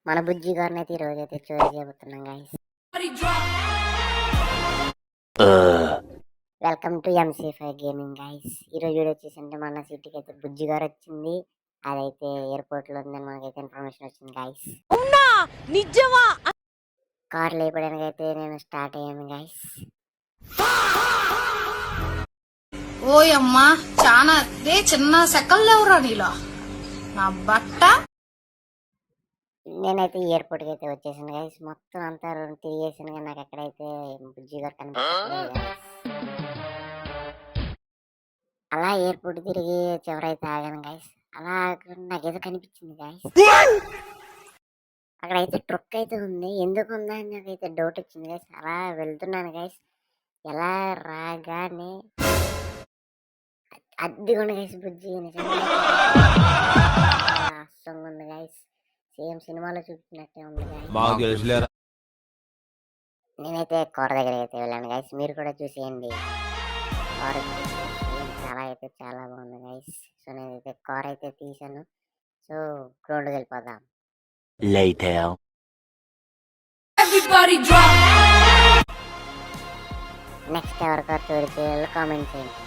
మన బుజ్జి గారిని అయితే ఈరోజు అయితే చోరీ చేయబోతున్నాం guys. Welcome to MC5 gaming guys. ఈరోజు వీడియో వచ్చేసింటే మన సిటీకి అయితే బుజ్జి గారు వచ్చింది. అదైతే ఎయిర్పోర్ట్ లో ఉందని మనకైతే ఇన్ఫర్మేషన్ వచ్చింది గైస్. నిజమా? కార్ లేపడానికి అయితే నేను స్టార్ట్ అయ్యాను గైస్. ఓయమ్మా చాలా చిన్న సెకల్ లేవురా నీలో నా బట్ట. నేనైతే ఎయిర్పోర్ట్కి అయితే వచ్చేసాను గైస్. మొత్తం అంతా తిరిగేసాను కానీ నాకు ఎక్కడైతే బుజ్జి గారు కనిపించలేదు గైస్. అలా ఎయిర్పోర్ట్ తిరిగి చివరైతే ఆగాను గైస్. అలా నాకేదో కనిపించింది గైస్. అక్కడైతే ట్రక్ అయితే ఉంది. ఎందుకు ఉందా అని నాకైతే డౌట్ వచ్చింది గైస్. అలా వెళ్తున్నాను గైస్. ఎలా రాగానే అద్దెకుండా గైస్ బుజ్జి అస్సంగా ఉంది గైస్. సేమ్ సినిమాలో చూపించినట్టే ఉంది గైస్. నేనైతే కూర దగ్గర అయితే వెళ్ళాను గైస్. మీరు కూడా చూసేయండి. కూర చాలా బాగుంది గైస్. సో నేనైతే కూర అయితే తీసాను. సో గ్రౌండ్కి వెళ్ళిపోదాం. నెక్స్ట్ ఎవరికో చోరీ చేయాలో కామెంట్ చేయండి.